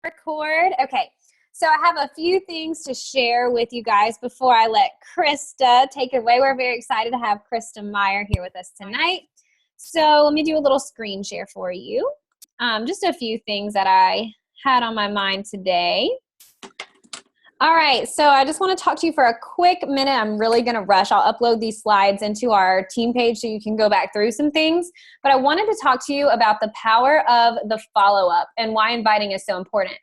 Record. Okay. So I have a few things to share with you guys before I let Krista take it away. We're very excited to have Krista Meyer here with us tonight. So let me do a little screen share for you. Just a few things that I had on my mind today. All right, so I just want to talk to you for a quick minute. I'm really going to rush. I'll upload these slides into our team page so you can go back through some things. But I wanted to talk to you about the power of the follow-up and why inviting is so important.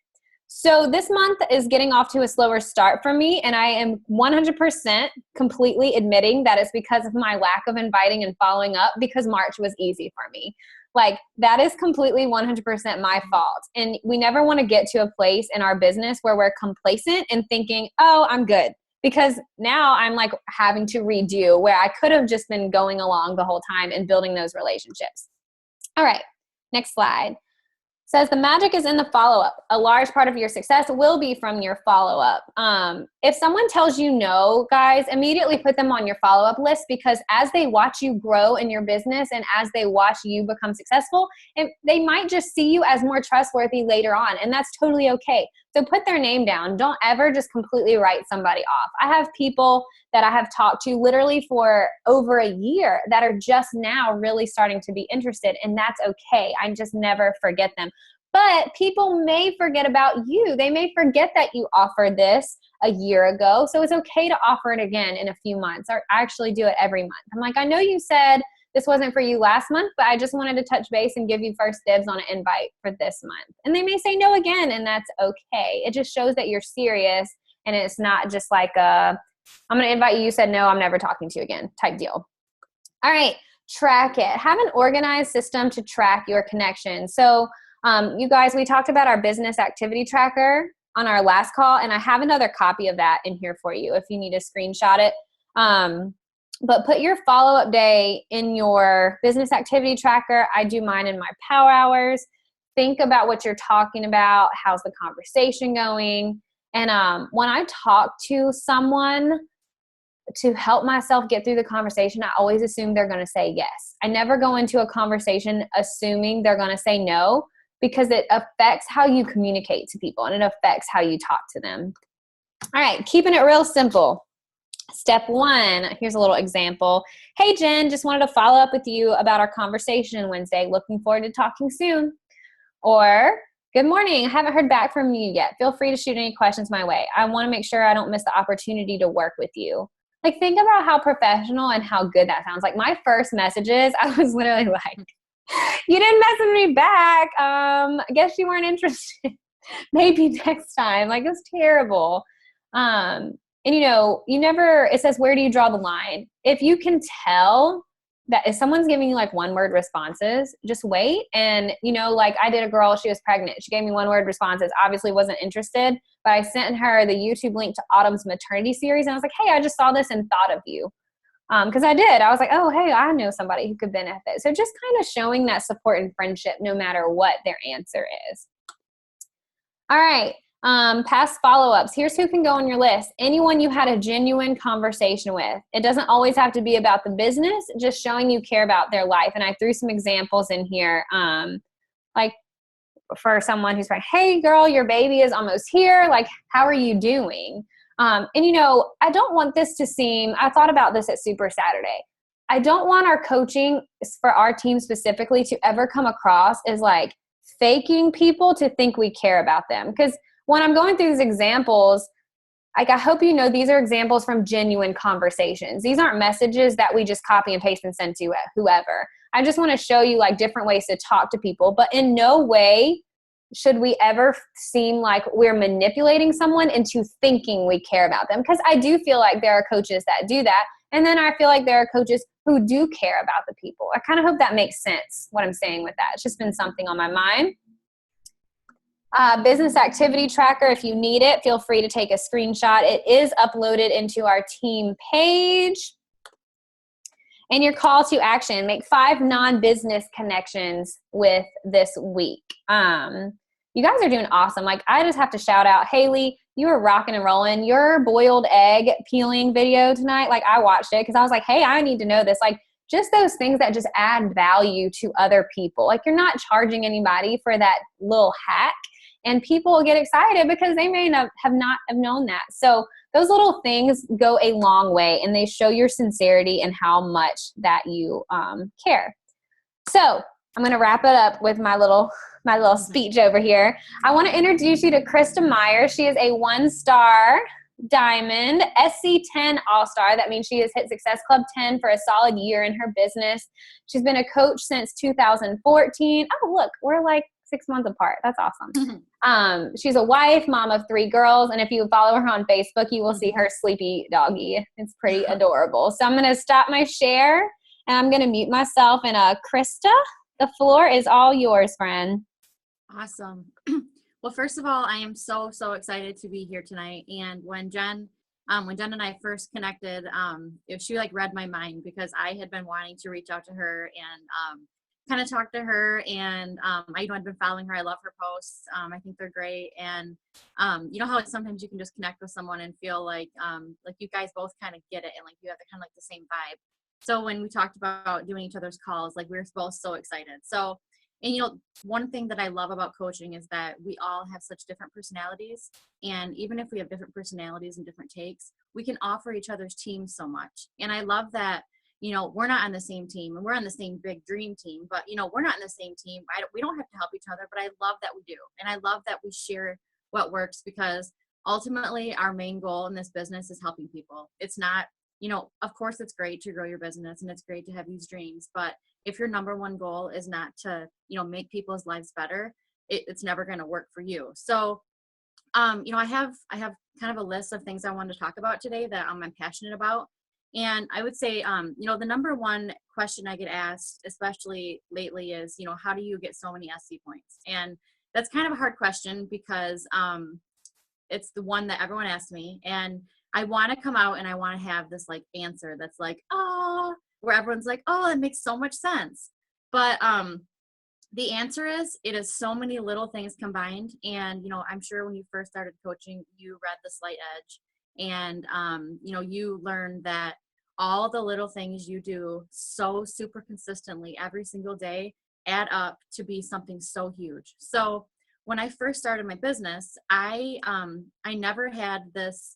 So this month is getting off to a slower start for me, and I am 100% completely admitting that it's because of my lack of inviting and following up, because March was easy for me. Like, that is completely 100% my fault. And we never want to get to a place in our business where we're complacent and thinking, oh, I'm good. Because now I'm like having to redo where I could have just been going along the whole time and building those relationships. All right, next slide. Says the magic is in the follow-up. A large part of your success will be from your follow-up. If someone tells you no, guys, immediately put them on your follow-up list, because as they watch you grow in your business and as they watch you become successful, they might just see you as more trustworthy later on, and that's totally okay. So put their name down. Don't ever just completely write somebody off. I have people that I have talked to literally for over a year that are just now really starting to be interested, and that's okay. I just never forget them. But people may forget about you. They may forget that you offered this a year ago. So it's okay to offer it again in a few months, or actually do it every month. I'm like, I know you said this wasn't for you last month, but I just wanted to touch base and give you first dibs on an invite for this month. And they may say no again, and that's okay. It just shows that you're serious, and it's not just like I'm going to invite you, you said no, I'm never talking to you again type deal. All right, track it. Have an organized system to track your connections. So you guys, we talked about our business activity tracker on our last call, and I have another copy of that in here for you if you need to screenshot it. But put your follow-up day in your business activity tracker. I do mine in my power hours. Think about what you're talking about. How's the conversation going? And when I talk to someone to help myself get through the conversation, I always assume they're going to say yes. I never go into a conversation assuming they're going to say no, because it affects how you communicate to people and it affects how you talk to them. All right, keeping it real simple. Step one, here's a little example. Hey, Jen, just wanted to follow up with you about our conversation Wednesday. Looking forward to talking soon. Or, good morning. I haven't heard back from you yet. Feel free to shoot any questions my way. I want to make sure I don't miss the opportunity to work with you. Like, think about how professional and how good that sounds. Like, my first messages, I was literally like, you didn't message me back. I guess you weren't interested. Maybe next time. Like, it was terrible. And you know, it says, where do you draw the line? If you can tell that if someone's giving you like one word responses, just wait. And like I did a girl, she was pregnant. She gave me one word responses, obviously wasn't interested, but I sent her the YouTube link to Autumn's maternity series. And I was like, hey, I just saw this and thought of you. Because I did. I was like, oh, hey, I know somebody who could benefit. So just kind of showing that support and friendship no matter what their answer is. All right. Past follow-ups. Here's who can go on your list. Anyone you had a genuine conversation with. It doesn't always have to be about the business, just showing you care about their life. And I threw some examples in here. Like for someone who's like, hey girl, your baby is almost here. Like, how are you doing? And I don't want this to seem, I thought about this at Super Saturday. I don't want our coaching for our team specifically to ever come across as like faking people to think we care about them. Because when I'm going through these examples, like I hope these are examples from genuine conversations. These aren't messages that we just copy and paste and send to whoever. I just want to show you like different ways to talk to people, but in no way should we ever seem like we're manipulating someone into thinking we care about them. Because I do feel like there are coaches that do that. And then I feel like there are coaches who do care about the people. I kind of hope that makes sense, what I'm saying with that. It's just been something on my mind. Business activity tracker, if you need it, feel free to take a screenshot. It is uploaded into our team page. And your call to action, make 5 non-business connections with this week. You guys are doing awesome. Like, I just have to shout out, Haley, you were rocking and rolling. Your boiled egg peeling video tonight, like I watched it because I was like, hey, I need to know this. Like, just those things that just add value to other people. Like, you're not charging anybody for that little hack. And people get excited because they may not have known that. So those little things go a long way, and they show your sincerity and how much that you care. So I'm going to wrap it up with my little speech over here. I want to introduce you to Krista Meyer. She is a 1-star diamond SC10 all-star. That means she has hit Success Club 10 for a solid year in her business. She's been a coach since 2014. Oh, look, we're like 6 months apart. That's awesome. She's a wife, mom of 3 girls. And if you follow her on Facebook, you will see her sleepy doggy. It's pretty adorable. So I'm going to stop my share and I'm going to mute myself. And Krista, the floor is all yours, friend. Awesome. Well, first of all, I am so excited to be here tonight. And when Jen and I first connected, she like read my mind, because I had been wanting to reach out to her and kind of talk to her. And I've been following her. I love her posts. I think they're great. And you know how sometimes you can just connect with someone and feel like you guys both kind of get it, and like you have kind of like the same vibe. So when we talked about doing each other's calls, like we were both so excited. So, and you know, one thing that I love about coaching is that we all have such different personalities. And even if we have different personalities and different takes, we can offer each other's teams so much. And I love that, you know, we're not on the same team, and we're on the same big dream team, but you know, we're not in the same team. We don't have to help each other, but I love that we do. And I love that we share what works, because ultimately our main goal in this business is helping people. It's not, you know, of course it's great to grow your business and it's great to have these dreams, but if your number one goal is not to, you know, make people's lives better, it's never going to work for you. So, you know, I have kind of a list of things I wanted to talk about today that I'm passionate about. And I would say, you know, the number one question I get asked, especially lately, is, you know, how do you get so many SC points? And that's kind of a hard question, because it's the one that everyone asks me. And I want to come out and I want to have this like answer that's like, oh, where everyone's like, oh, it makes so much sense. But the answer is, it is so many little things combined. And, you know, I'm sure when you first started coaching, you read The Slight Edge, and, you know, you learned that all the little things you do so super consistently every single day add up to be something so huge. So when I first started my business, I never had this,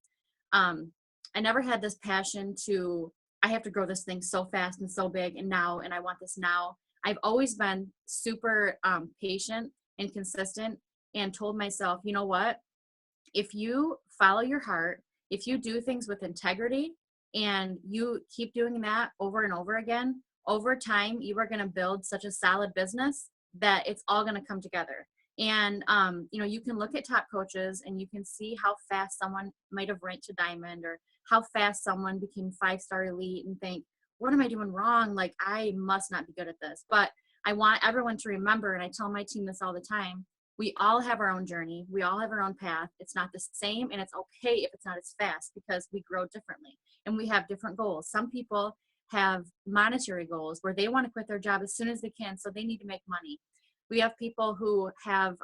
passion to, I have to grow this thing so fast and so big and I want this now. I've always been super patient and consistent, and told myself, you know what, if you follow your heart, if you do things with integrity and you keep doing that over and over again, over time, you are going to build such a solid business that it's all going to come together. And, you know, you can look at top coaches and you can see how fast someone might have ranked to diamond, or how fast someone became 5-star elite, and think, what am I doing wrong? Like, I must not be good at this. But I want everyone to remember, and I tell my team this all the time, we all have our own journey. We all have our own path. It's not the same, and it's okay if it's not as fast, because we grow differently and we have different goals. Some people have monetary goals where they want to quit their job as soon as they can, so they need to make money. We have people who have,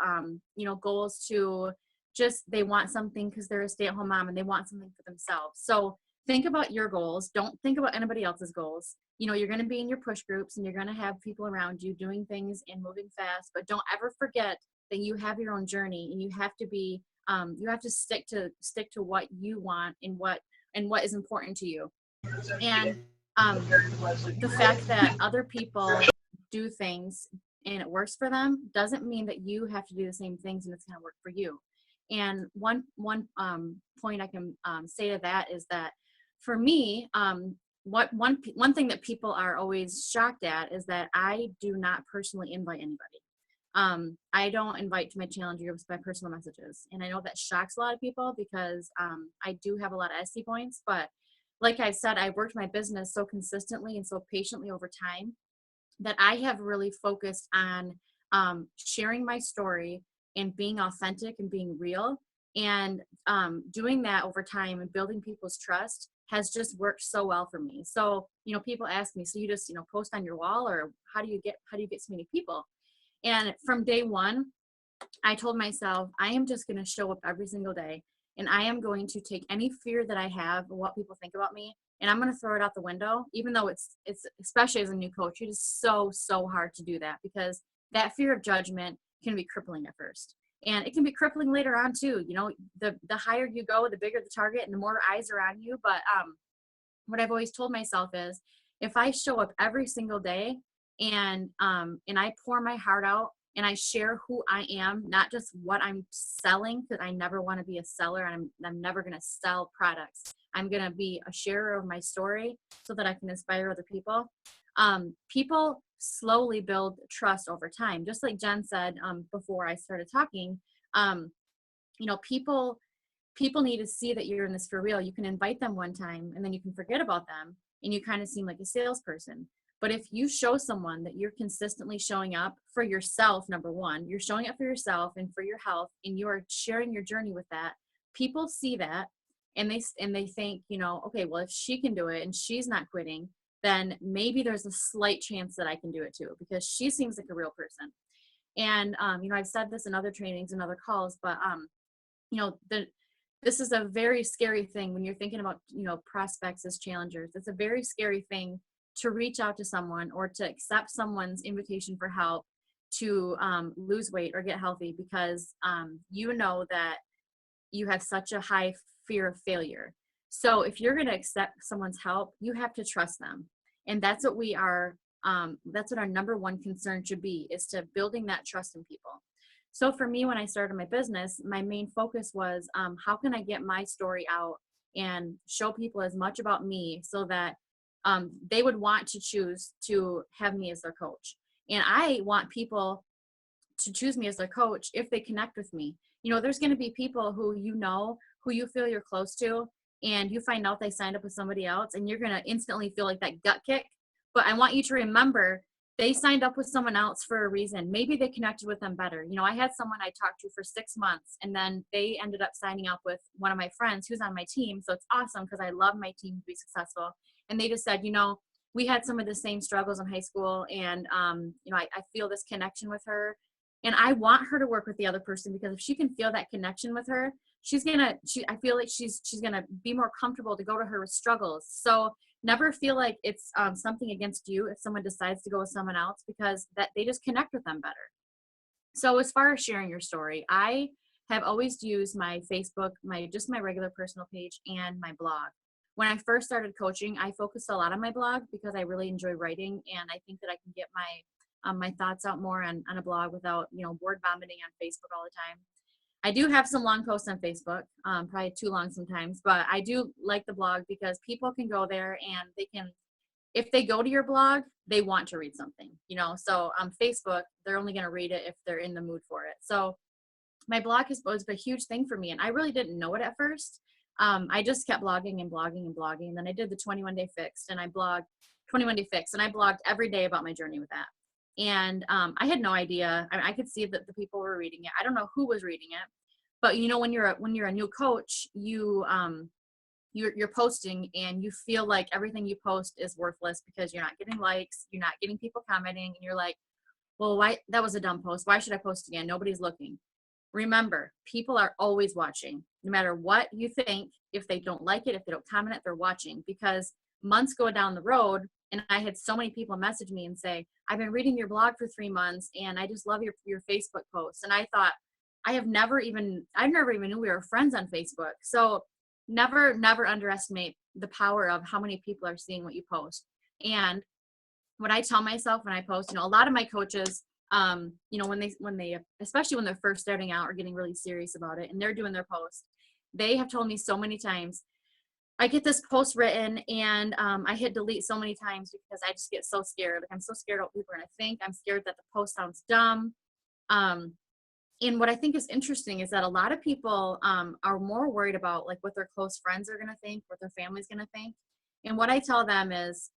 you know, goals to just, they want something because they're a stay-at-home mom and they want something for themselves. So think about your goals. Don't think about anybody else's goals. You know, you're going to be in your push groups and you're going to have people around you doing things and moving fast, but don't ever forget that you have your own journey, and you have to be, you have to stick to what you want and what is important to you. And the fact that other people do things and it works for them doesn't mean that you have to do the same things and it's going to work for you. And one point I can say to that is that for me, one thing that people are always shocked at is that I do not personally invite anybody. I don't invite to my challenge groups by personal messages. And I know that shocks a lot of people, because I do have a lot of SC points, but like I said, I've worked my business so consistently and so patiently over time that I have really focused on sharing my story and being authentic and being real. And doing that over time and building people's trust has just worked so well for me. So, you know, people ask me, so you just, you know, post on your wall, or how do you get so many people? And from day one, I told myself, I am just going to show up every single day, and I am going to take any fear that I have of what people think about me, and I'm going to throw it out the window, even though it's especially as a new coach, it is so hard to do that, because that fear of judgment can be crippling at first. And it can be crippling later on too. You know, the higher you go, the bigger the target and the more eyes are on you. But what I've always told myself is if I show up every single day and I pour my heart out and I share who I am, not just what I'm selling, because I never want to be a seller. I'm never going to sell products. I'm going to be a sharer of my story so that I can inspire other people. People slowly build trust over time. Just like Jen said before I started talking, you know, people need to see that you're in this for real. You can invite them one time and then you can forget about them and you kind of seem like a salesperson. But if you show someone that you're consistently showing up for yourself, number one, you're showing up for yourself and for your health, and you are sharing your journey with that, people see that and they think, you know, okay, well, if she can do it and she's not quitting, then maybe there's a slight chance that I can do it too, because she seems like a real person. And, you know, I've said this in other trainings and other calls, but, you know, this is a very scary thing when you're thinking about, you know, prospects as challengers. It's a very scary thing to reach out to someone or to accept someone's invitation for help to lose weight or get healthy, because you know that you have such a high fear of failure. So if you're going to accept someone's help, you have to trust them. And that's what we are. That's what our number one concern should be, is to building that trust in people. So for me, when I started my business, my main focus was how can I get my story out and show people as much about me so that they would want to choose to have me as their coach. And I want people to choose me as their coach if they connect with me. You know, there's going to be people who you know, who you feel you're close to, and you find out they signed up with somebody else, and you're going to instantly feel like that gut kick. But I want you to remember they signed up with someone else for a reason. Maybe they connected with them better. You know, I had someone I talked to for 6 months, and then they ended up signing up with one of my friends who's on my team. So it's awesome because I love my team to be successful. And they just said, you know, we had some of the same struggles in high school, and you know, I feel this connection with her, and I want her to work with the other person, because if she can feel that connection with her, I feel like she's gonna be more comfortable to go to her with struggles. So never feel like it's something against you if someone decides to go with someone else, because that they just connect with them better. So as far as sharing your story, I have always used my Facebook, my regular personal page, and my blog. When I first started coaching, I focused a lot on my blog because I really enjoy writing, and I think that I can get my thoughts out more on a blog without, you know, word vomiting on Facebook all the time. I do have some long posts on Facebook, probably too long sometimes, but I do like the blog because people can go there and they can, if they go to your blog, they want to read something, you know. So on Facebook, they're only going to read it if they're in the mood for it. So my blog was a huge thing for me, and I really didn't know it at first. I just kept blogging and blogging and blogging. And then I did the 21 Day Fix, and I blogged 21 Day Fix, and I blogged every day about my journey with that. And I had no idea. I could see that the people were reading it. I don't know who was reading it, but you know, when you're a new coach, you're posting, and you feel like everything you post is worthless because you're not getting likes, you're not getting people commenting, and you're like, well, why, that was a dumb post. Why should I post again? Nobody's looking. Remember, people are always watching, no matter what you think. If they don't like it, if they don't comment it, they're watching, because months go down the road. And I had so many people message me and say, I've been reading your blog for 3 months and I just love your Facebook posts. And I thought, I never even knew we were friends on Facebook. So never underestimate the power of how many people are seeing what you post. And what I tell myself when I post, you know, a lot of my coaches, you know, when they, especially when they're first starting out or getting really serious about it and they're doing their post, they have told me so many times, I get this post written and I hit delete so many times because I just get so scared. Like, I'm so scared of what people are going to think. I'm scared that the post sounds dumb. And what I think is interesting is that a lot of people are more worried about like what their close friends are going to think, what their family's going to think. And what I tell them is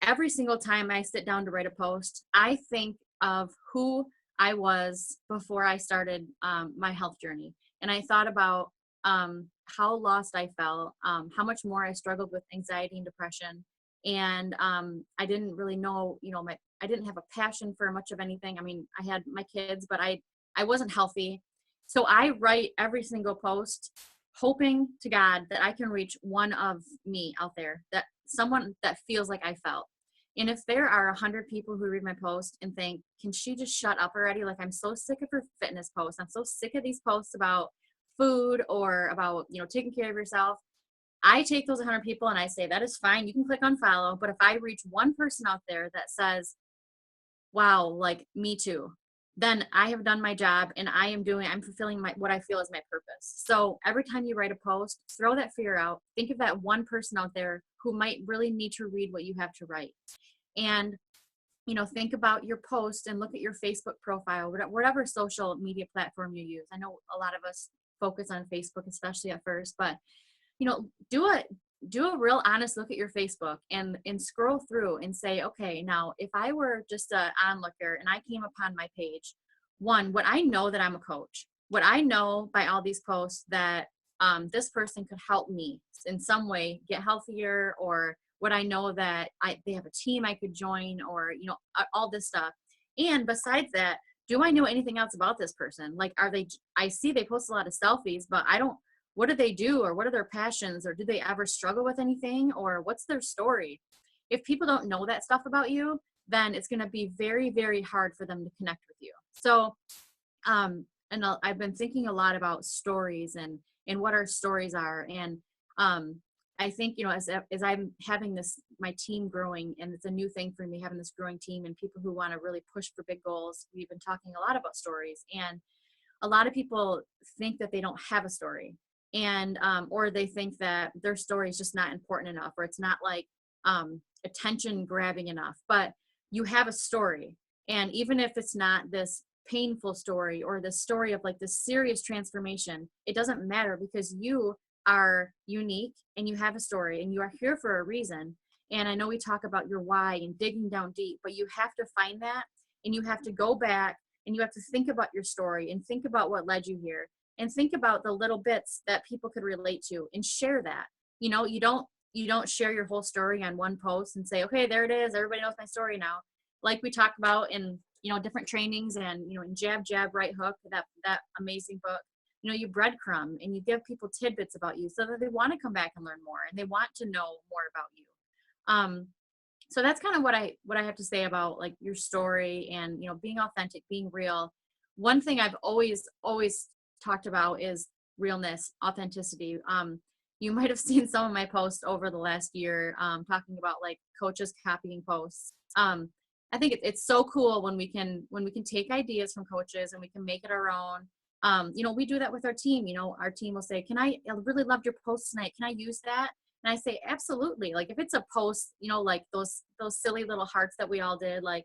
every single time I sit down to write a post, I think of who I was before I started my health journey. And I thought about how lost I felt, how much more I struggled with anxiety and depression. And I didn't really know, you know, I didn't have a passion for much of anything. I mean, I had my kids, but I wasn't healthy. So I write every single post hoping to God that I can reach one of me out there, that someone that feels like I felt. And if there are 100 people who read my post and think, can she just shut up already? Like, I'm so sick of her fitness posts. I'm so sick of these posts about food or about, taking care of yourself. I take those 100 people and I say, that is fine. You can click on follow. But if I reach one person out there that says, wow, like me too, then I have done my job and I'm fulfilling what I feel is my purpose. So every time you write a post, throw that fear out. Think of that one person out there who might really need to read what you have to write. And, think about your post and look at your Facebook profile, whatever social media platform you use. I know a lot of us focus on Facebook, especially at first, but, do a real honest look at your Facebook and scroll through and say, okay, now if I were just an onlooker and I came upon my page, one, would I know that I'm a coach? Would I know by all these posts that this person could help me in some way get healthier? Or would I know that they have a team I could join, or, all this stuff? And besides that, do I know anything else about this person? Like, I see they post a lot of selfies, but what do they do, or what are their passions, or do they ever struggle with anything, or what's their story? If people don't know that stuff about you, then it's going to be very, very hard for them to connect with you. So, and I've been thinking a lot about stories and what our stories are. And I think, as I'm having my team growing, and it's a new thing for me, having this growing team and people who want to really push for big goals, we've been talking a lot about stories. And a lot of people think that they don't have a story, and or they think that their story is just not important enough, or it's not like attention grabbing enough. But you have a story, and even if it's not this painful story or the story of like this serious transformation, it doesn't matter, because you are unique and you have a story and you are here for a reason. And I know we talk about your why and digging down deep, but you have to find that, and you have to go back and you have to think about your story and think about what led you here, and think about the little bits that people could relate to and share that. You don't share your whole story on one post and say, okay, there it is, everybody knows my story now. Like we talk about in, different trainings, and, in Jab, Jab, Right Hook, that amazing book, you breadcrumb and you give people tidbits about you so that they want to come back and learn more and they want to know more about you. So that's kind of what I have to say about like your story and, being authentic, being real. One thing I've always talked about is realness, authenticity. You might have seen some of my posts over the last year, talking about like coaches copying posts. I think it's so cool when we can take ideas from coaches and we can make it our own. We do that with our team. Our team will say, I really loved your post tonight. Can I use that? And I say, absolutely. Like if it's a post, like those silly little hearts that we all did, like,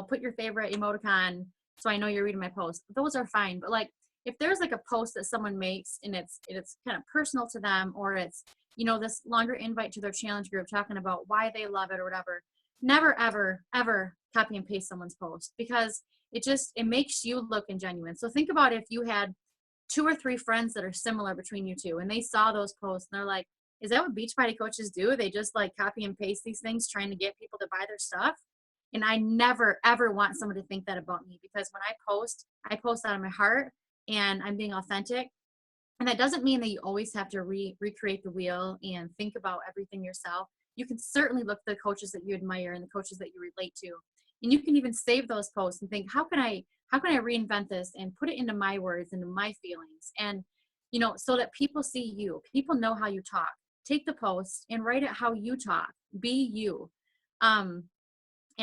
put your favorite emoticon so I know you're reading my post. Those are fine. But like, if there's like a post that someone makes and it's kind of personal to them, or it's, this longer invite to their challenge group talking about why they love it or whatever, never, ever, ever copy and paste someone's post, because it makes you look ingenuine. So think about if you had 2 or 3 friends that are similar between you two, and they saw those posts and they're like, is that what Beachbody coaches do? They just like copy and paste these things trying to get people to buy their stuff. And I never, ever want someone to think that about me, because when I post out of my heart and I'm being authentic. And that doesn't mean that you always have to recreate the wheel and think about everything yourself. You can certainly look at the coaches that you admire and the coaches that you relate to. And you can even save those posts and think, how can I reinvent this and put it into my words, into my feelings? And, so that people see you, people know how you talk. Take the post and write it how you talk. Be you. And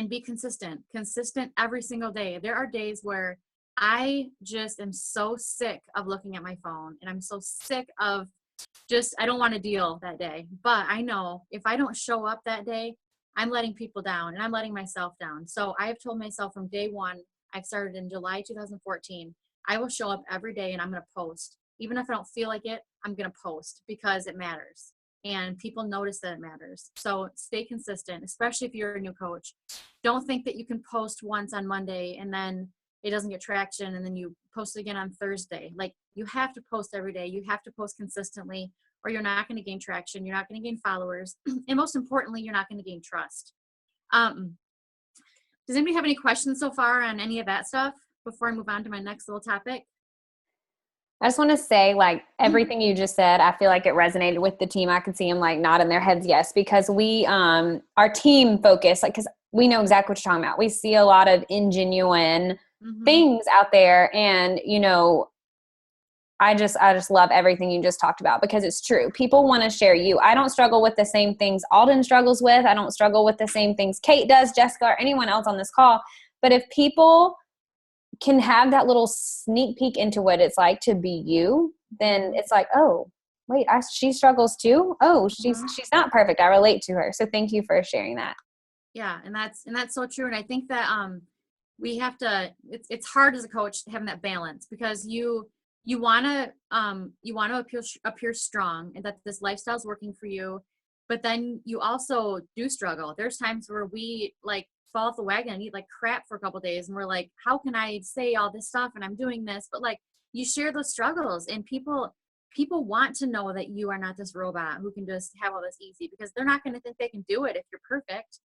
be consistent every single day. There are days where I just am so sick of looking at my phone, and I'm so sick of I don't want to deal that day. But I know if I don't show up that day, I'm letting people down and I'm letting myself down. So I have told myself from day one, I started in July 2014, I will show up every day and I'm going to post. Even if I don't feel like it, I'm going to post, because it matters. And people notice that it matters. So stay consistent, especially if you're a new coach. Don't think that you can post once on Monday and then it doesn't get traction and then you post it again on Thursday. Like, you have to post every day. You have to post consistently, or you're not going to gain traction. You're not going to gain followers. And most importantly, you're not going to gain trust. Does anybody have any questions so far on any of that stuff before I move on to my next little topic? I just want to say, like, everything you just said, I feel like it resonated with the team. I could see them like nodding their heads yes, because we, our team focus, like, because we know exactly what you're talking about. We see a lot of ingenuine things out there. And, you know, I just love everything you just talked about, because it's true. People want to share you. I don't struggle with the same things Alden struggles with. I don't struggle with the same things Kate does, Jessica, or anyone else on this call. But if people can have that little sneak peek into what it's like to be you, then it's like, oh, wait, she struggles too. Oh, she's not perfect. I relate to her. So thank you for sharing that. Yeah. And that's so true. And I think that, we have to, it's hard as a coach having that balance, because you want to appear strong and that this lifestyle is working for you. But then you also do struggle. There's times where we like fall off the wagon and eat like crap for a couple of days. And we're like, how can I say all this stuff? And I'm doing this, but like you share those struggles, and people want to know that you are not this robot who can just have all this easy, because they're not going to think they can do it if you're perfect.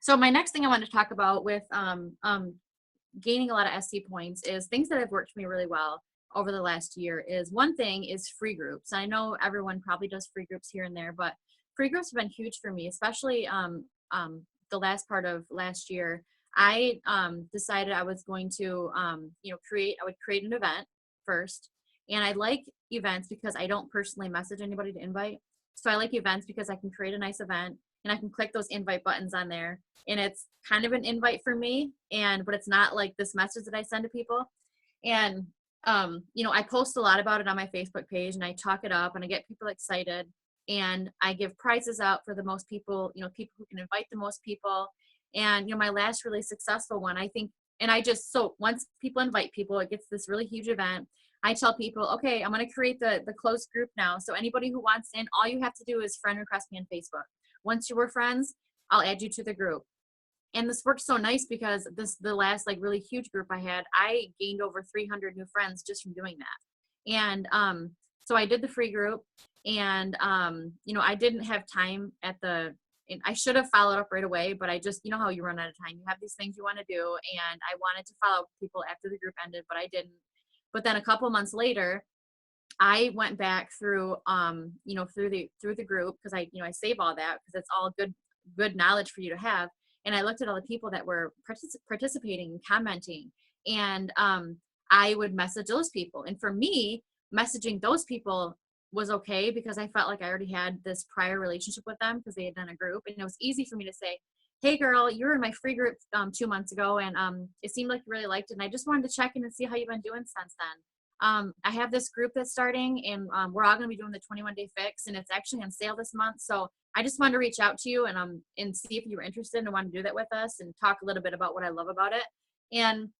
So my next thing I want to talk about with gaining a lot of SC points is things that have worked for me really well over the last year. Is one thing is free groups. I know everyone probably does free groups here and there, but free groups have been huge for me, especially the last part of last year. I decided I was going to create an event first. And I like events because I don't personally message anybody to invite. So I like events because I can create a nice event and I can click those invite buttons on there. And it's kind of an invite for me, but it's not like this message that I send to people. And, I post a lot about it on my Facebook page, and I talk it up and I get people excited, and I give prizes out for the most people, people who can invite the most people. And, my last really successful one, I think, so once people invite people, it gets this really huge event. I tell people, okay, I'm going to create the closed group now. So anybody who wants in, all you have to do is friend request me on Facebook. Once you were friends, I'll add you to the group. And this worked so nice because the last like really huge group I had, I gained over 300 new friends just from doing that. And so I did the free group, and I didn't have time and I should have followed up right away, but I just, how you run out of time. You have these things you want to do, and I wanted to follow up with people after the group ended, but I didn't. But then a couple months later, I went back through through the group, because I save all that because it's all good knowledge for you to have. And I looked at all the people that were participating and commenting, and I would message those people. And for me, messaging those people was okay because I felt like I already had this prior relationship with them because they had done a group, and it was easy for me to say, hey girl, you were in my free group 2 months ago, and it seemed like you really liked it, and I just wanted to check in and see how you've been doing since then. I have this group that's starting, and we're all going to be doing the 21-day fix, and it's actually on sale this month. So I just wanted to reach out to you and see if you were interested and want to do that with us and talk a little bit about what I love about it. And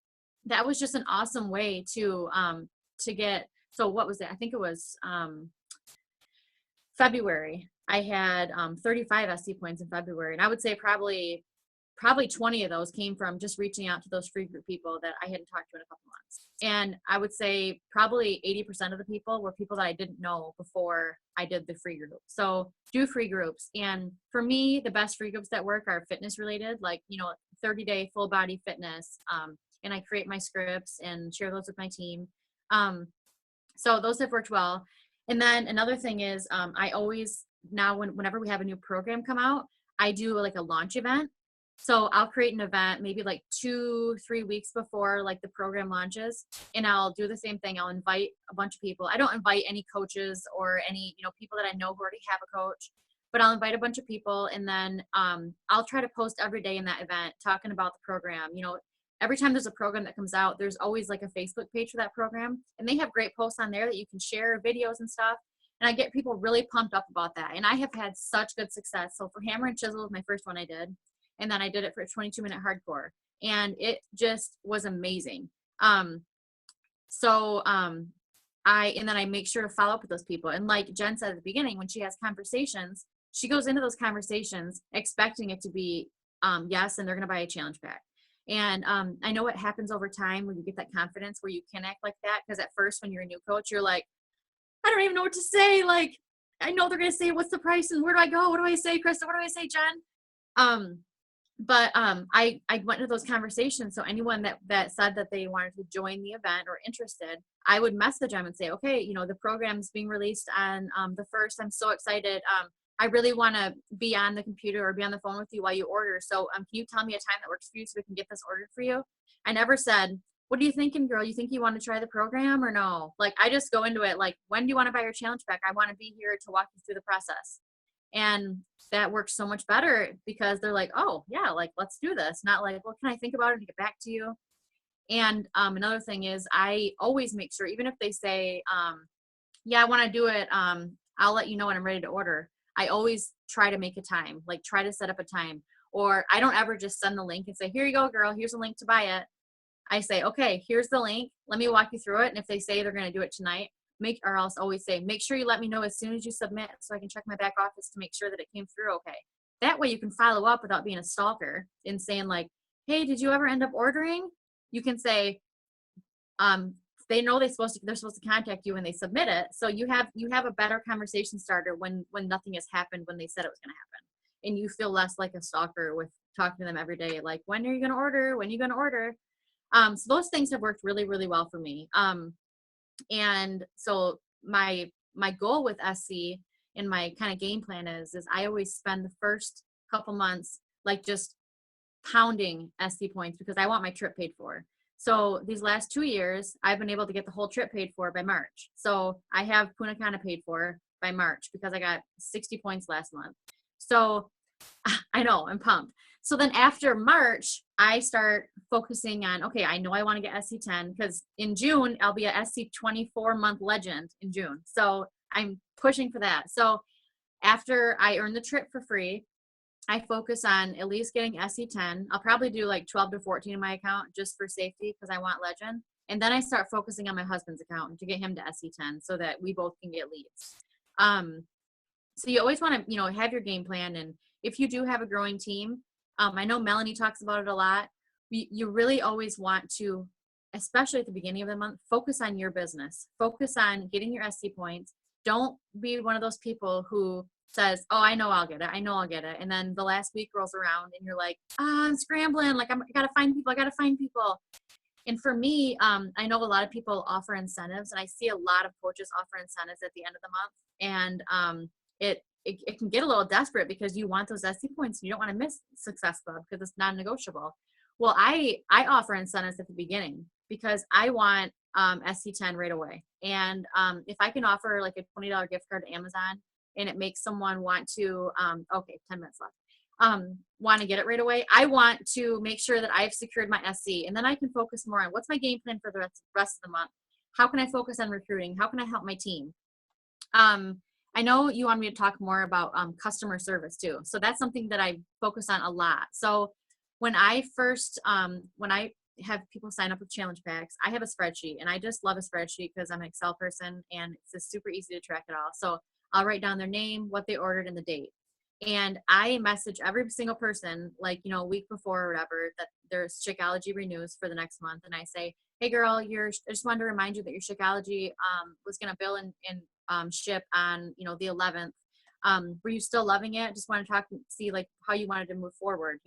that was just an awesome way to get. So what was it? I think it was February. I had 35 SC points in February, and I would say probably 20 of those came from just reaching out to those free group people that I hadn't talked to in a couple months. And I would say probably 80% of the people were people that I didn't know before I did the free group. So do free groups. And for me, the best free groups that work are fitness related, like, 30-day full body fitness. And I create my scripts and share those with my team. So those have worked well. And then another thing is I always, now whenever we have a new program come out, I do like a launch event. So I'll create an event maybe like 2-3 weeks before like the program launches, and I'll do the same thing. I'll invite a bunch of people. I don't invite any coaches or any, people that I know who already have a coach, but I'll invite a bunch of people, and then I'll try to post every day in that event talking about the program. Every time there's a program that comes out, there's always like a Facebook page for that program, and they have great posts on there that you can share videos and stuff. And I get people really pumped up about that. And I have had such good success. So for Hammer and Chisel was my first one I did. And then I did it for 22-minute hardcore, and it just was amazing. And then I make sure to follow up with those people. And like Jen said at the beginning, when she has conversations, she goes into those conversations expecting it to be yes, and they're going to buy a challenge pack. And I know what happens over time when you get that confidence where you can act like that. Because at first, when you're a new coach, you're like, I don't even know what to say. Like, I know they're going to say, what's the price? And where do I go? What do I say, Krista? What do I say, Jen? But I went into those conversations. So anyone that said that they wanted to join the event or interested, I would message them and say, okay, the program's being released on the 1st. I'm so excited. I really want to be on the computer or be on the phone with you while you order. So can you tell me a time that works for you so we can get this ordered for you? I never said, what are you thinking, girl? You think you want to try the program or no? Like, I just go into it like, when do you want to buy your challenge pack? I want to be here to walk you through the process. And that works so much better because they're like, oh yeah, like, let's do this. Not like, well, can I think about it and get back to you? And another thing is I always make sure, even if they say, yeah, I want to do it, I'll let you know when I'm ready to order. I always try to make a time, like try to set up a time. Or I don't ever just send the link and say, here you go, girl, here's a link to buy it. I say, okay, here's the link. Let me walk you through it. And if they say they're going to do it tonight, or else always say, make sure you let me know as soon as you submit so I can check my back office to make sure that it came through okay. That way you can follow up without being a stalker and saying like, hey, did you ever end up ordering? You can say, they know they're supposed to contact you when they submit it. So you have a better conversation starter when nothing has happened when they said it was going to happen. And you feel less like a stalker with talking to them every day. Like, when are you going to order? When are you going to order? So those things have worked really, really well for me. And so my goal with SC and my kind of game plan is I always spend the first couple months like just pounding SC points because I want my trip paid for. So these last 2 years, I've been able to get the whole trip paid for by March. So I have Punta Cana paid for by March because I got 60 points last month. So I know, I'm pumped. So then after March, I start focusing on, okay, I know I want to get SC10 because in June, I'll be a SC24 month legend in June. So I'm pushing for that. So after I earn the trip for free, I focus on at least getting SC10. I'll probably do like 12 to 14 in my account just for safety because I want legend. And then I start focusing on my husband's account to get him to SC10 so that we both can get leads. So you always want to, have your game plan. And if you do have a growing team, I know Melanie talks about it a lot. You really always want to, especially at the beginning of the month, focus on your business. Focus on getting your SC points. Don't be one of those people who says, oh, I know I'll get it. I know I'll get it. And then the last week rolls around and you're like, I'm scrambling. Like, I got to find people. And for me, I know a lot of people offer incentives, and I see a lot of coaches offer incentives at the end of the month. And it can get a little desperate because you want those SC points and you don't want to miss Success Club because it's non-negotiable. Well, I offer incentives at the beginning because I want SC10 right away. And if I can offer like a $20 gift card to Amazon and it makes someone want to, 10 minutes left, want to get it right away, I want to make sure that I've secured my SC, and then I can focus more on what's my game plan for the rest of the month. How can I focus on recruiting? How can I help my team? I know you want me to talk more about customer service too. So that's something that I focus on a lot. So when I first, when I have people sign up with challenge packs, I have a spreadsheet, and I just love a spreadsheet because I'm an Excel person and it's just super easy to track it all. So I'll write down their name, what they ordered, and the date. And I message every single person, like, a week before or whatever, that their Shakeology renews for the next month. And I say, hey girl, I just wanted to remind you that your Shakeology was going to bill and ship on, the 11th. Were you still loving it? Just want to talk and see like how you wanted to move forward,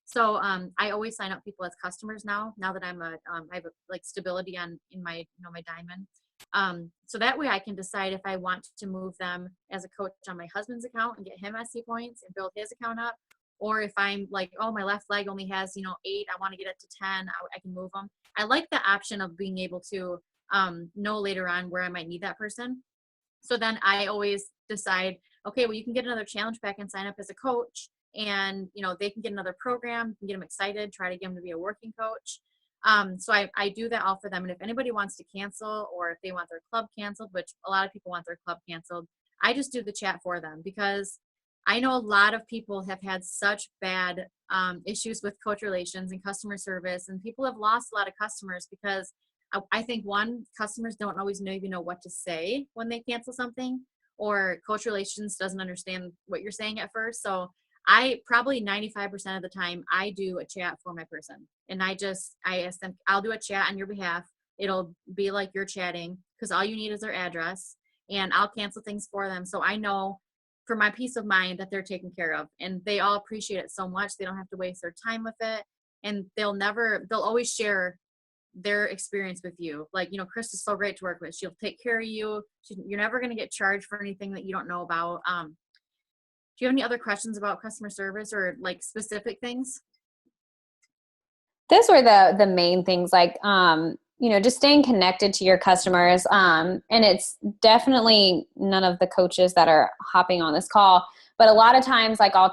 So I always sign up people as customers now that I'm I have like stability in my, my diamond. So that way I can decide if I want to move them as a coach on my husband's account and get him SC points and build his account up. Or if I'm like, oh, my left leg only has, 8, I want to get it to 10, I can move them. I like the option of being able to know later on where I might need that person. So then I always decide, okay, well, you can get another challenge pack and sign up as a coach, and, they can get another program, you can get them excited, try to get them to be a working coach. So I do that all for them. And if anybody wants to cancel, or if they want their club canceled, which a lot of people want their club canceled, I just do the chat for them because I know a lot of people have had such bad issues with coach relations and customer service, and people have lost a lot of customers because I think customers don't always even know what to say when they cancel something, or coach relations doesn't understand what you're saying at first. So I probably 95% of the time I do a chat for my person, and I ask them, I'll do a chat on your behalf. It'll be like you're chatting because all you need is their address, and I'll cancel things for them. So I know for my peace of mind that they're taken care of, and they all appreciate it so much. They don't have to waste their time with it, and they'll always share their experience with you. Like, Chris is so great to work with. She'll take care of you. You're never going to get charged for anything that you don't know about. you have any other questions about customer service or like specific things? Those were the main things, like, just staying connected to your customers. And it's definitely none of the coaches that are hopping on this call, but a lot of times, like, I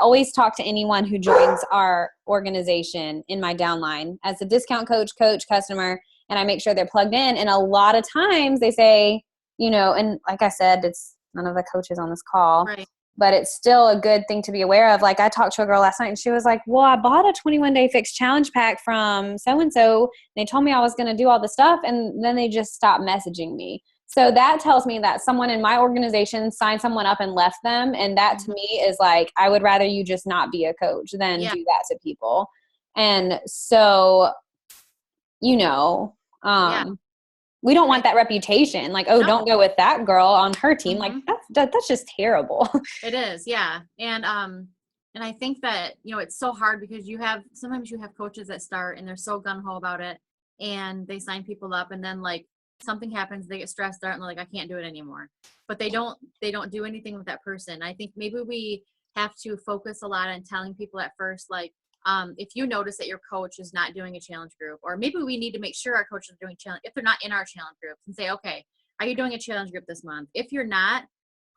always talk to anyone who joins our organization in my downline as a discount coach, customer, and I make sure they're plugged in. And a lot of times they say, and like I said, it's none of the coaches on this call. Right. But it's still a good thing to be aware of. Like, I talked to a girl last night and she was like, well, I bought a 21-day fixed challenge pack from so-and-so. And they told me I was going to do all the stuff. And then they just stopped messaging me. So that tells me that someone in my organization signed someone up and left them. And that to me is like, I would rather you just not be a coach than do that to people. And so, we don't want that reputation. Like, oh, don't go with that girl on her team. Like, that's just terrible. It is. Yeah. And I think that, it's so hard because sometimes you have coaches that start and they're so gung-ho about it and they sign people up and then like something happens, they get stressed out and they're like, I can't do it anymore. But they don't do anything with that person. I think maybe we have to focus a lot on telling people at first, like, if you notice that your coach is not doing a challenge group, or maybe we need to make sure our coaches are doing challenge, if they're not in our challenge groups, and say, okay, are you doing a challenge group this month? If you're not,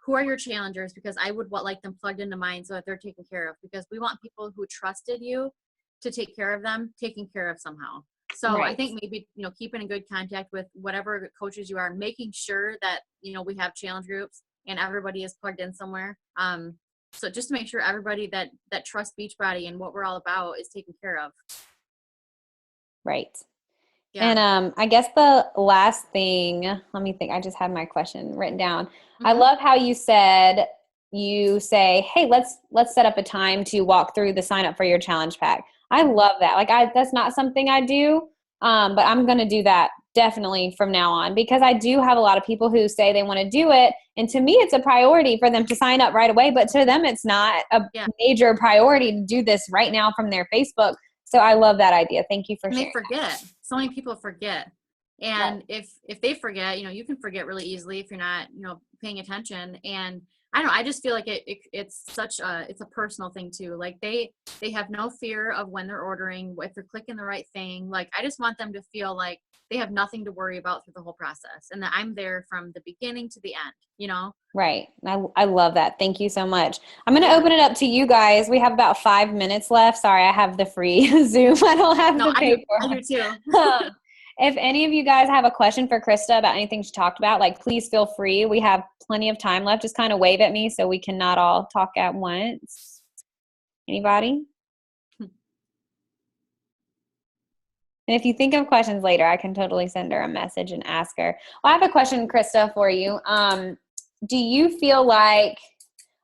who are your challengers? Because I would like them plugged into mine so that they're taken care of, because we want people who trusted you to take care of them, taken care of somehow. So I think maybe, keeping in good contact with whatever coaches you are, making sure that, we have challenge groups and everybody is plugged in somewhere. So just to make sure everybody that trusts Beachbody and what we're all about is taken care of. Right. Yeah. And I guess the last thing, let me think. I just had my question written down. I love how you say, hey, let's set up a time to walk through the sign up for your challenge pack. I love that. Like, that's not something I do, but I'm going to do that definitely from now on, because I do have a lot of people who say they want to do it. And to me, it's a priority for them to sign up right away. But to them, it's not a major priority to do this right now from their Facebook. So I love that idea. Thank you for sharing. They forget. So many people forget. And if they forget, you can forget really easily if you're not, paying attention. And I don't know, I just feel like it's a personal thing too. Like they have no fear of when they're ordering, if they're clicking the right thing. Like, I just want them to feel like they have nothing to worry about through the whole process, and that I'm there from the beginning to the end, Right. I love that. Thank you so much. I'm going to open it up to you guys. We have about 5 minutes left. Sorry, I have the free Zoom. I don't have the paper. I do too. If any of you guys have a question for Krista about anything she talked about, like, please feel free. We have plenty of time left. Just kind of wave at me so we cannot all talk at once. Anybody? And if you think of questions later, I can totally send her a message and ask her. Well, I have a question, Krista, for you. Do you feel like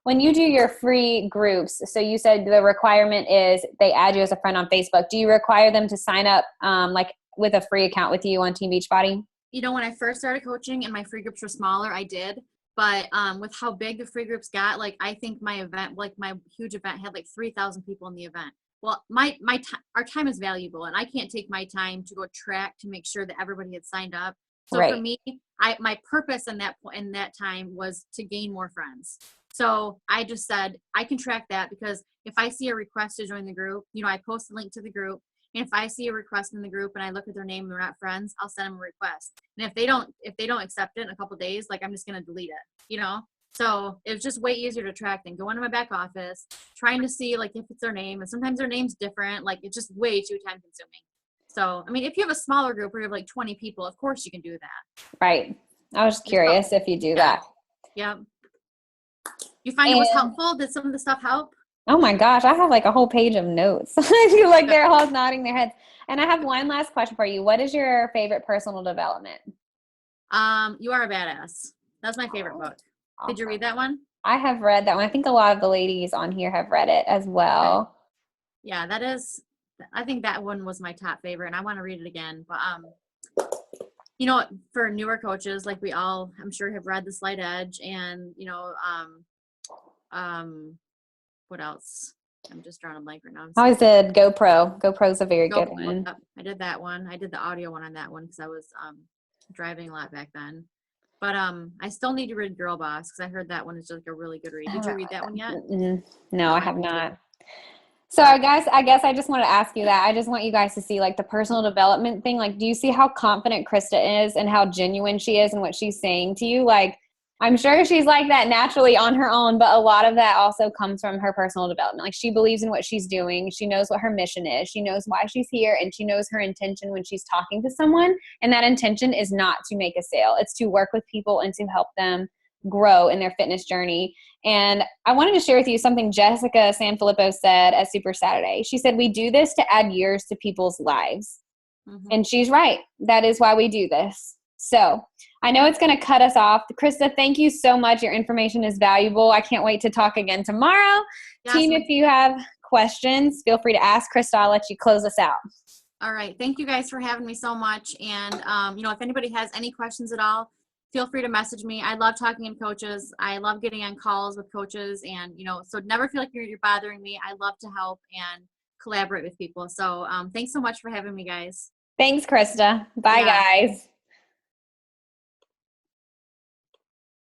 when you do your free groups, so you said the requirement is they add you as a friend on Facebook, do you require them to sign up like with a free account with you on Team Beachbody? When I first started coaching and my free groups were smaller, I did. But with how big the free groups got, like, I think my event, like my huge event, had like 3,000 people in the event. Well, our time is valuable, and I can't take my time to go track to make sure that everybody had signed up. So for me, my purpose in that time was to gain more friends. So I just said, I can track that, because if I see a request to join the group, I post a link to the group. And if I see a request in the group and I look at their name and they're not friends, I'll send them a request. And if they don't accept it in a couple of days, like, I'm just going to delete it, So it's just way easier to track than going to my back office, trying to see, like, if it's their name. And sometimes their name's different. Like, it's just way too time consuming. So, I mean, if you have a smaller group where you have like 20 people, of course you can do that. Right. I was curious if you do that. Yeah. You find it was helpful? Did some of the stuff help? Oh my gosh, I have like a whole page of notes. I feel like they're all nodding their heads. And I have one last question for you. What is your favorite personal development? You Are a Badass. That's my favorite book. Awesome. Did you read that one? I have read that one. I think a lot of the ladies on here have read it as well. Okay. Yeah, I think that one was my top favorite, and I want to read it again. But for newer coaches, like we all, I'm sure, have read The Slight Edge, and what else? I'm just drawing a blank right now. I always did GoPro. GoPro's a very good one. I did that one. I did the audio one on that one because I was driving a lot back then. But I still need to read Girl Boss because I heard that one is just like a really good read. Did you read that one yet? No, Oh, I I have need to. not. So I guess I just want to ask you that. I just want you guys to see like the personal development thing. Like, do you see how confident Krista is and how genuine she is and what she's saying to you? Like, I'm sure she's like that naturally on her own, but a lot of that also comes from her personal development. Like, she believes in what she's doing. She knows what her mission is. She knows why she's here, and she knows her intention when she's talking to someone. And that intention is not to make a sale. It's to work with people and to help them grow in their fitness journey. And I wanted to share with you something Jessica Sanfilippo said at Super Saturday. She said, we do this to add years to people's lives. Mm-hmm. And she's right. That is why we do this. So I know it's going to cut us off. Krista, thank you so much. Your information is valuable. I can't wait to talk again tomorrow. Yes, Team, if you have questions, feel free to ask Krista. I'll let you close us out. All right. Thank you guys for having me so much. And, if anybody has any questions at all, feel free to message me. I love talking to coaches. I love getting on calls with coaches, and, so never feel like you're bothering me. I love to help and collaborate with people. So thanks so much for having me, guys. Thanks, Krista. Bye, Yeah. guys.